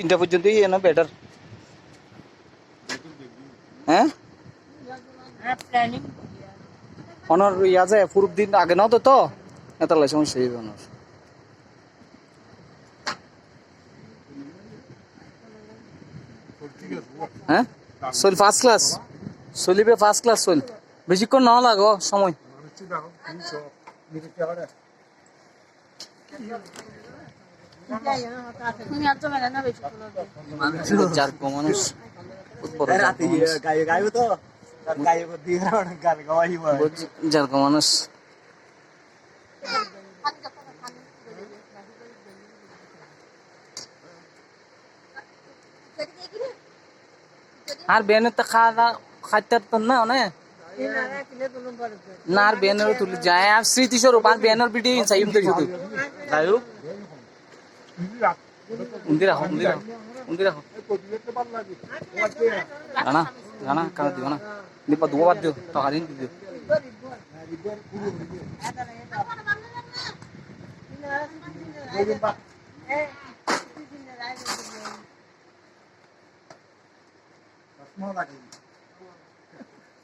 3টা পর্যন্তই এনে বেটার। হ্যাঁ অনর ইয়া যায় পুরো দিন আগে নাও তো এত লাই সমস্যা হইবে অনর। হ্যাঁ চল ফার্স্ট ক্লাস চলিবে ফার্স্ট ক্লাস চল বেশিক্ষণ না লাগো সময়। জারকো মানুষ জারকো মানুষ আর বেনের তো খাওয়া খাইতে তো না অনেক না আর বেনের তুলে যায় আর স্মৃতিস্বরূপ আর বেনের ভিডিও চাই শুধু যাই হোক উন্দি রাখো উন্দি রাখো উন্দি রাখো জানা জানা কানা দিও না নিপা দুয়া বাদ দিও টাকা দিন দিও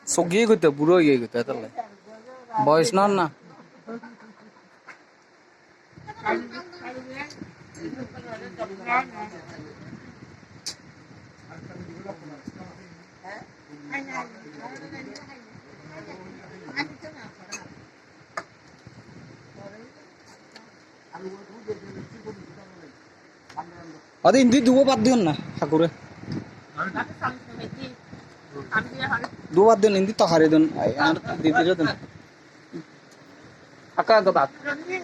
সগিয়ে গইতে বুড়ো হয়ে গইতে তাহলে বয়স না না আরে ইন্দি দুবো বাদ দিও না ঠাকুরে দু বাদ দিন ইন্দি তহারে দিন আর দিদিরে দিন আকা আকা বাদ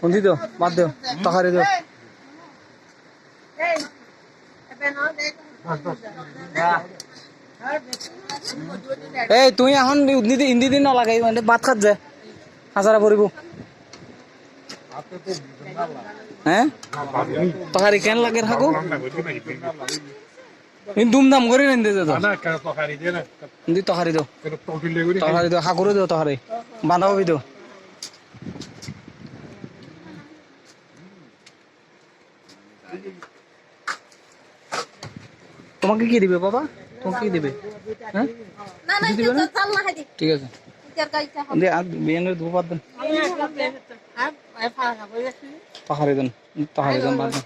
ইন্দি দিও বাদ দিও তহারে দিও এই তুই এখন ইন্দি দিন না লাগাই মানে ভাত খাত যায় হাজারা পড়িব হ্যাঁ তহারি কেন লাগে থাকো দুমদাম করে নিন্দে তো তহারি দাও তহারি দাও হাকুরে দাও তহারি বাঁধা হবি তো তোমাকে কি দিবে বাবা তোমাকে কি দিবে হ্যাঁ ঠিক আছে বিয়ানের দু বাদ দেন তহারি দেন তহারি দেন বাদ দেন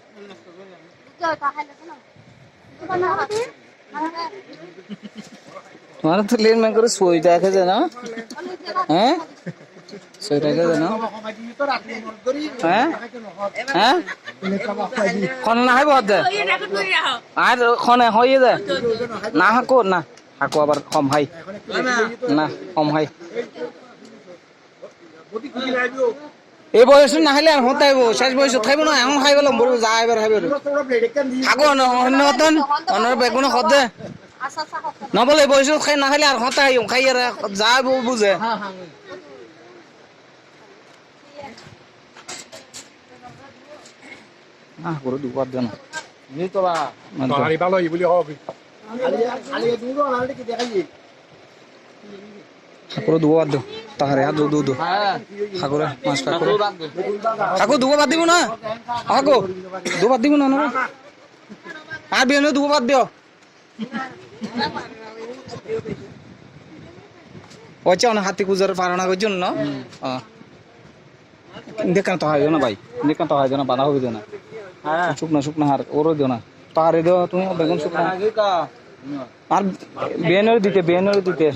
তোমার তো লেন ম্যান করে সইটা রেখে যায় না হ্যাঁ সইটা রেখে যায় না হ্যাঁ হ্যাঁ খন না হয় বদ আর খনে হয়ে যায় না হাকো না হাকো আবার কম হাই না কম হাই এই বয়স না হলে আর হতে হইব শেষ বয়স খাইব না এখন খাইব লম্বর যা এবার খাইব হাকো অন্য হতন অন্য বেগুন হদে না বলে এই বয়স খাই না হলে আর হতে হইব খাই আর যা বুঝে না করে দুবার দেন নি তো বা তহারি ভালো হই বলি হবে আলি দুটো আনতে কি দেখাই ঠাকুর দুবার দাও তাহারে দু দু দু ঠাকুর মাছ ঠাকুর ঠাকুর দুবার বাদ দিব না ঠাকুর দুবার দিব না আর বিয়ে দুবার বাদ দিও ওইটা না হাতি পূজার পারনা করছেন না দেখেন তো হয় না ভাই দেখেন তো হয় না বাধা হবে না শুকনা শুকনা হার ওরও দিও না তাহারে দিও তুমি বেগুন শুকনা আর বিয়েনের দিতে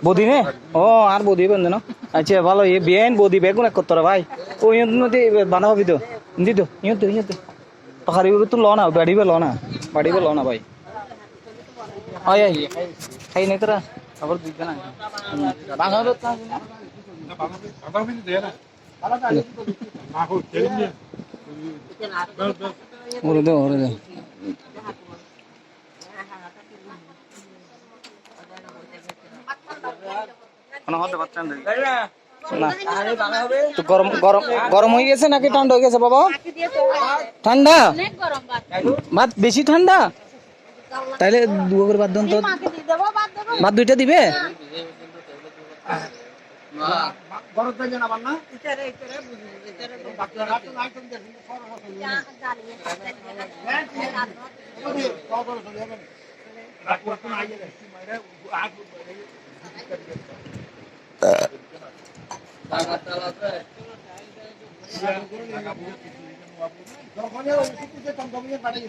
বদি নে ও আর বদি বন্ধ না আচ্ছা ভালো এ বিয়েন বদি বেগুন এক করতে ভাই ও ইয়ে বাধা হবে তো দিত ইয়ে তহারি তো লো না বাড়িবে লো না ভাই আয় আয় খাই নাই তোরা আবার দিতে না বাধা হবে ওরে দে গরম হয়ে গেছে নাকি ঠান্ডা হয়ে গেছে বাবা ঠান্ডা ভাত বেশি ঠান্ডা তাইলে দুটো করে বাদ দেন তো ভাত দুইটা দিবে বড় তাই না বান্না ইতারে বুঝি ইতারে বাচ্চা রাত নাই তুমি দেখুন সরো রাত করতে নাই রে মাইরা আট টাকা চালাতে যখন ওই কিছু যে কম কমিয়ে পাঠাই